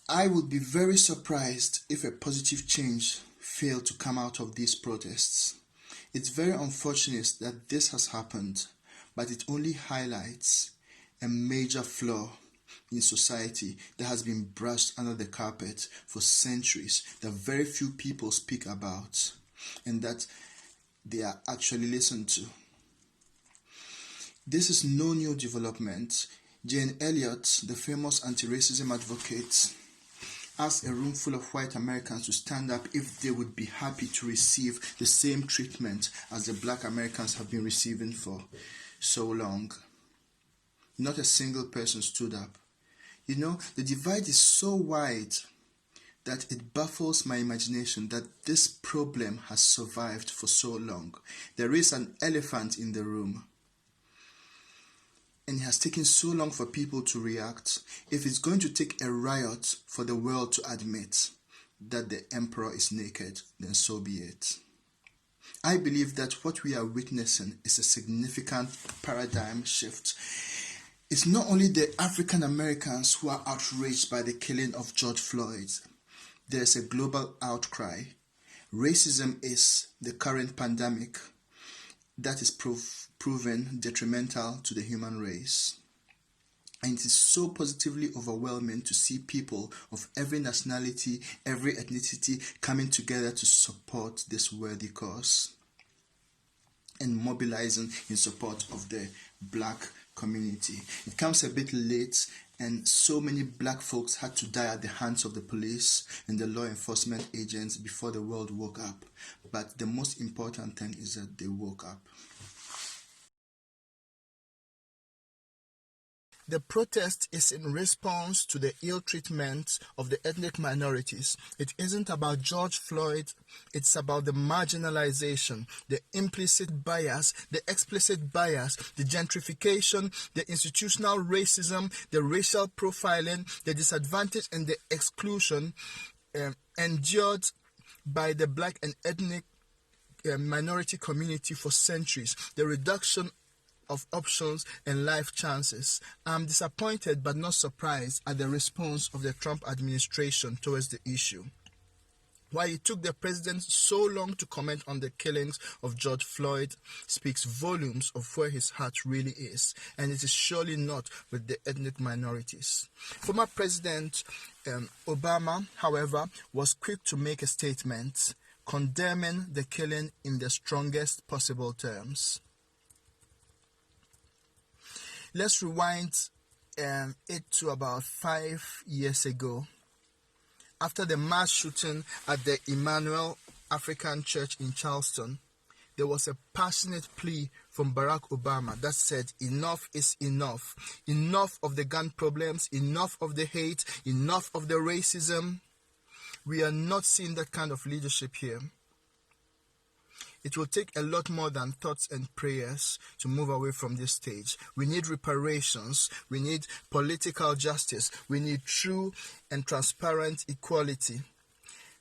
I would be very surprised if a positive change failed to come out of these protests. It's very unfortunate that this has happened, but it only highlights a major flaw in society that has been brushed under the carpet for centuries, that very few people speak about, and that they are actually listened to. This is no new development. Jane Elliott, the famous anti-racism advocate, asked a room full of white Americans to stand up if they would be happy to receive the same treatment as the black Americans have been receiving for so long. Not a single person stood up. You know, the divide is so wide that it baffles my imagination that this problem has survived for so long. There is an elephant in the room, and it has taken so long for people to react. If it's going to take a riot for the world to admit that the emperor is naked, then so be it. I believe that what we are witnessing is a significant paradigm shift. It's not only the African Americans who are outraged by the killing of George Floyd. There's a global outcry. Racism is the current pandemic that is proven detrimental to the human race. And it is so positively overwhelming to see people of every nationality, every ethnicity coming together to support this worthy cause and mobilizing in support of the black community. It comes a bit late, and so many black folks had to die at the hands of the police and the law enforcement agents before the world woke up. But the most important thing is that they woke up. The protest is in response to the ill treatment of the ethnic minorities. It isn't about George Floyd, it's about the marginalization, the implicit bias, the explicit bias, the gentrification, the institutional racism, the racial profiling, the disadvantage and the exclusion endured by the black and ethnic minority community for centuries, the reduction of options and life chances. I'm disappointed but not surprised at the response of the Trump administration towards the issue. Why it took the president so long to comment on the killings of George Floyd speaks volumes of where his heart really is, and it is surely not with the ethnic minorities. Former President Obama, however, was quick to make a statement condemning the killing in the strongest possible terms. Let's rewind it to about 5 years ago. After the mass shooting at the Emmanuel African Church in Charleston, there was a passionate plea from Barack Obama that said, enough is enough. Enough of the gun problems, enough of the hate, enough of the racism. We are not seeing that kind of leadership here. It will take a lot more than thoughts and prayers to move away from this stage. We need reparations. We need political justice. We need true and transparent equality.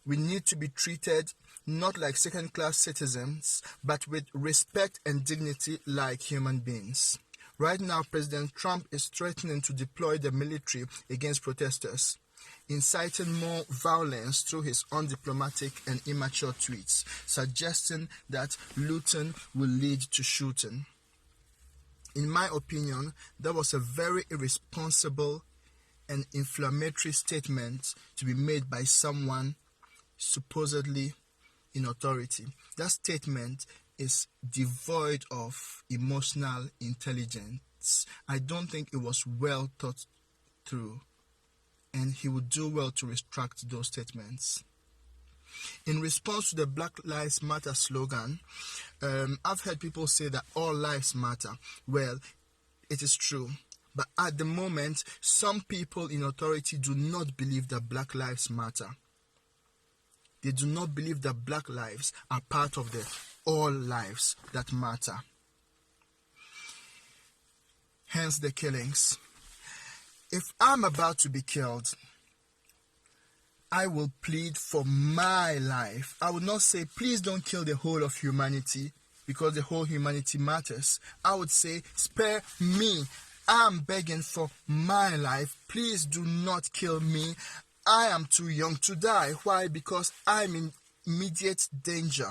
We need to be treated not like second-class citizens, but with respect and dignity like human beings. Right now, President Trump is threatening to deploy the military against protesters, inciting more violence through his undiplomatic and immature tweets, suggesting that looting will lead to shooting. In my opinion, that was a very irresponsible and inflammatory statement to be made by someone supposedly in authority. That statement is devoid of emotional intelligence. I don't think it was well thought through, and he would do well to retract those statements. In response to the Black Lives Matter slogan, I've heard people say that all lives matter. Well, it is true. But at the moment, some people in authority do not believe that Black lives matter. They do not believe that Black lives are part of the all lives that matter. Hence the killings. If I'm about to be killed, I will plead for my life. I will not say, please don't kill the whole of humanity, because the whole humanity matters. I would say, spare me. I'm begging for my life. Please do not kill me. I am too young to die. Why? Because I'm in immediate danger,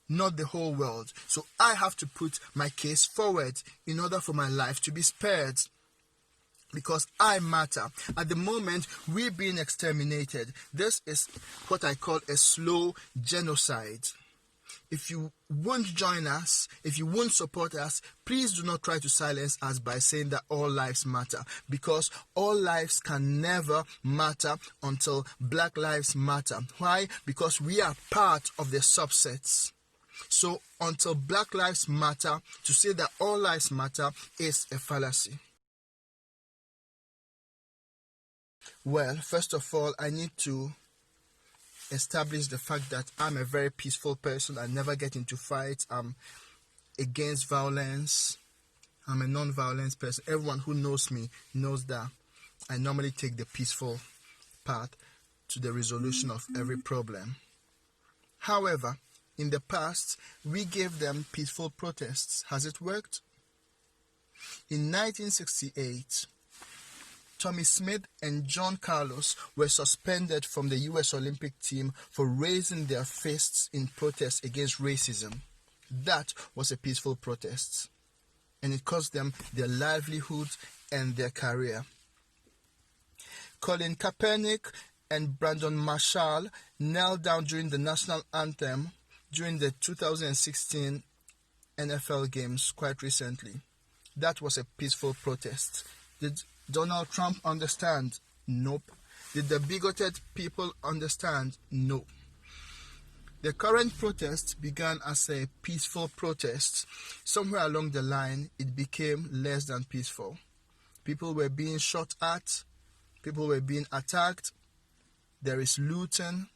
not the whole world. So I have to put my case forward in order for my life to be spared, because I matter. At the moment, we're being exterminated. This is what I call a slow genocide. If you won't join us, if you won't support us, please do not try to silence us by saying that all lives matter, because all lives can never matter until Black lives matter. Why? Because we are part of the subsets. So until Black lives matter, to say that all lives matter is a fallacy. Well, first of all, I need to establish the fact that I'm a very peaceful person. I never get into fights. I'm against violence. I'm a non-violence person. Everyone who knows me knows that I normally take the peaceful path to the resolution of every problem. However, in the past, we gave them peaceful protests. Has it worked? In 1968, Tommy Smith and John Carlos were suspended from the US Olympic team for raising their fists in protest against racism. That was a peaceful protest, and it cost them their livelihood and their career. Colin Kaepernick and Brandon Marshall knelt down during the national anthem during the 2016 NFL games quite recently. That was a peaceful protest. Did Donald Trump understand? Nope. Did the bigoted people understand? No. The current protest began as a peaceful protest. Somewhere along the line, it became less than peaceful. People were being shot at. People were being attacked. There is looting.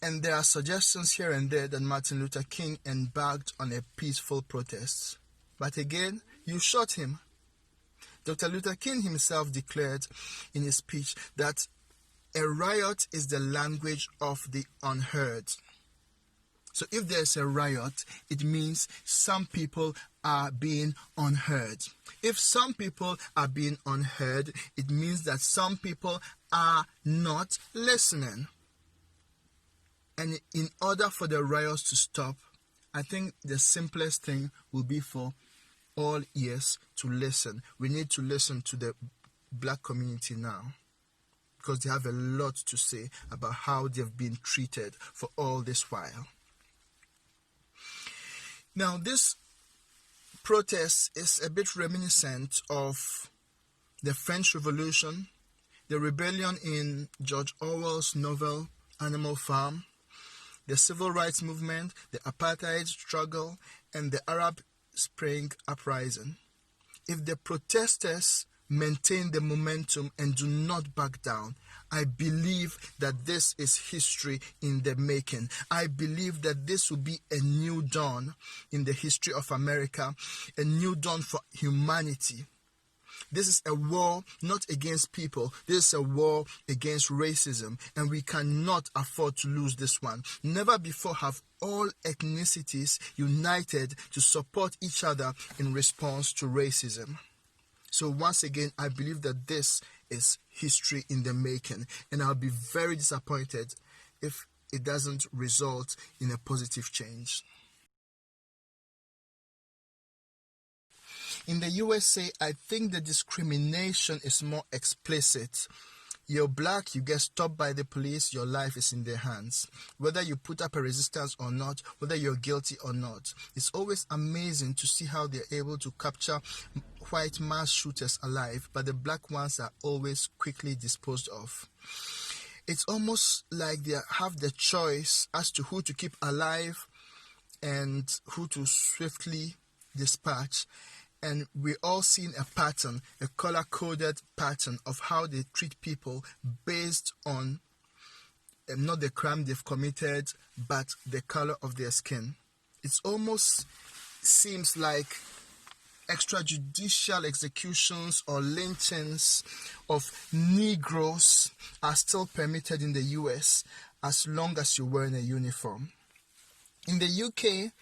And there are suggestions here and there that Martin Luther King embarked on a peaceful protest. But again, you shot him. Dr. Luther King himself declared in his speech that a riot is the language of the unheard. So if there's a riot, it means some people are being unheard. If some people are being unheard, it means that some people are not listening. And in order for the riots to stop, I think the simplest thing will be for all ears to listen. We need to listen to the Black community now, because they have a lot to say about how they've been treated for all this while. Now, this protest is a bit reminiscent of the French Revolution, the rebellion in George Orwell's novel Animal Farm, the civil rights movement, the apartheid struggle, and the Arab Spring uprising. If the protesters maintain the momentum and do not back down, I believe that this is history in the making. I believe that this will be a new dawn in the history of America, a new dawn for humanity. This is a war not against people. This is a war against racism, and we cannot afford to lose this one. Never before have all ethnicities united to support each other in response to racism. So once again, I believe that this is history in the making, and I'll be very disappointed if it doesn't result in a positive change. In the USA, I think the discrimination is more explicit. You're Black, you get stopped by the police, your life is in their hands. Whether you put up a resistance or not, whether you're guilty or not. It's always amazing to see how they're able to capture white mass shooters alive, but the Black ones are always quickly disposed of. It's almost like they have the choice as to who to keep alive and who to swiftly dispatch. And we're all seeing a pattern, a color-coded pattern of how they treat people based on not the crime they've committed, but the color of their skin. It almost seems like extrajudicial executions or lynchings of Negroes are still permitted in the US as long as you're wearing a uniform. In the UK,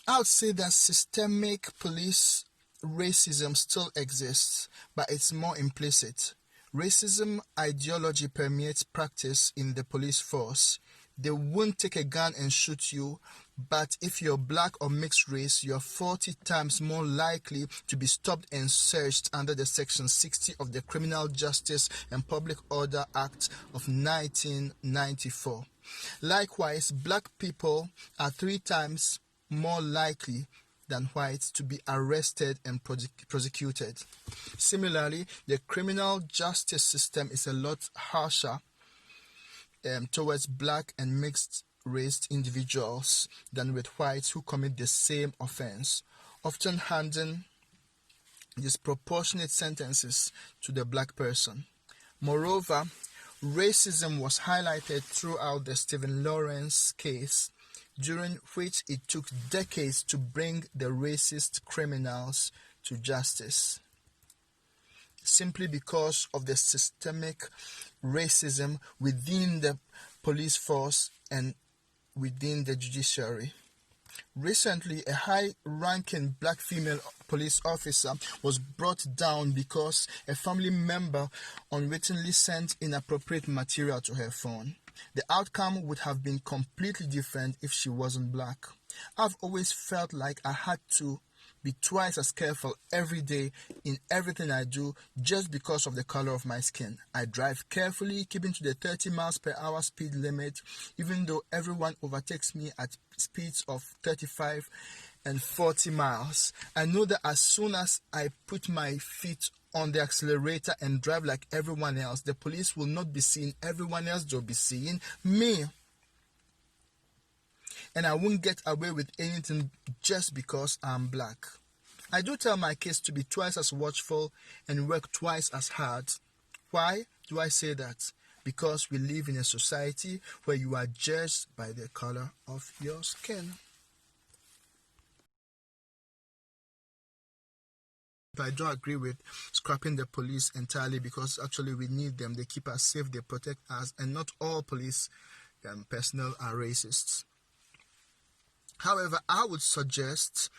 I would say that systemic police racism still exists, but it's more implicit. Racism ideology permeates practice in the police force. They won't take a gun and shoot you, but if you're black or mixed race, you're 40 times more likely to be stopped and searched under the Section 60 of the Criminal Justice and Public Order Act of 1994. Likewise, black people are 3 times more likely than whites to be arrested and prosecuted. Similarly, the criminal justice system is a lot harsher towards black and mixed-raced individuals than with whites who commit the same offense, often handing disproportionate sentences to the black person. Moreover, racism was highlighted throughout the Stephen Lawrence case, during which it took decades to bring the racist criminals to justice, simply because of the systemic racism within the police force and within the judiciary. Recently, a high-ranking black female police officer was brought down because a family member unwittingly sent inappropriate material to her phone. The outcome would have been completely different if she wasn't black. I've always felt like I had to be twice as careful every day in everything I do just because of the color of my skin. I drive carefully, keeping to the 30 miles per hour speed limit, even though everyone overtakes me at speeds of 35 and 40 miles. I know that as soon as I put my feet on the accelerator and drive like everyone else, the police will not be seeing everyone else, they'll be seeing me. And I won't get away with anything just because I'm black. I do tell my kids to be twice as watchful and work twice as hard. Why do I say that? Because we live in a society where you are judged by the color of your skin. I don't agree with scrapping the police entirely, because actually we need them. They keep us safe, they protect us, and not all police personnel are racists. However, I would suggest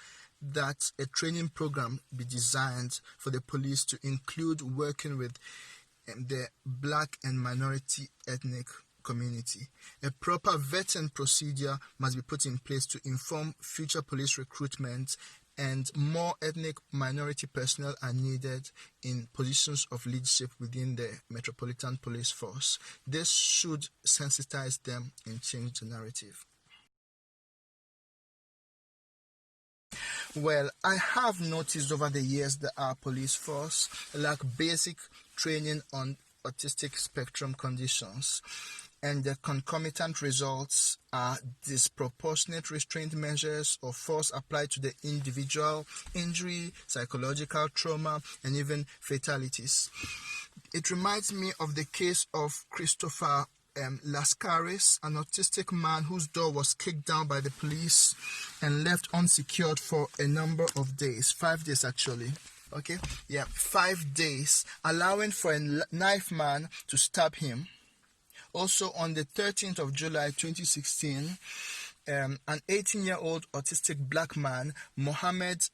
that a training program be designed for the police to include working with the black and minority ethnic community. A proper vetting procedure must be put in place to inform future police recruitment, and more ethnic minority personnel are needed in positions of leadership within the Metropolitan Police Force. This should sensitize them and change the narrative. Well, I have noticed over the years that our police force lack basic training on autistic spectrum conditions, and the concomitant results are disproportionate restraint measures or force applied to the individual, injury, psychological trauma, and even fatalities. It reminds me of the case of Christopher Lascaris, an autistic man whose door was kicked down by the police and left unsecured for a number of days, 5 days actually. 5 days, allowing for a knife man to stab him. Also, on the 13th of July 2016, an 18-year-old autistic black man, Mize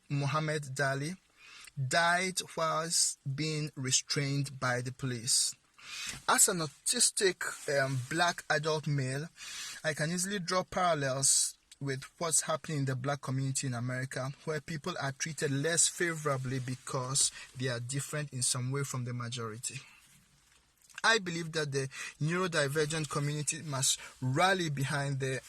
Mohammed Dali, died whilst being restrained by the police. As an autistic black adult male, I can easily draw parallels with what's happening in the black community in America, where people are treated less favorably because they are different in some way from the majority. I believe that the neurodivergent community must rally behind the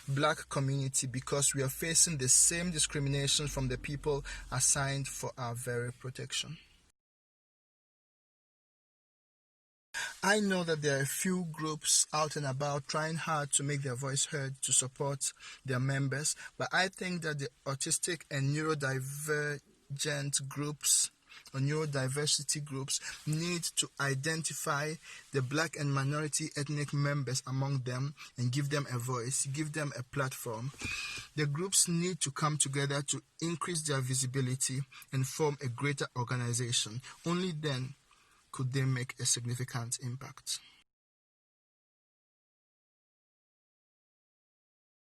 black community, because we are facing the same discrimination from the people assigned for our very protection. I know that there are a few groups out and about trying hard to make their voice heard to support their members, but I think that the autistic and neurodivergent groups or neurodiversity groups need to identify the black and minority ethnic members among them and give them a voice, give them a platform. The groups need to come together to increase their visibility and form a greater organization. Only then could they make a significant impact.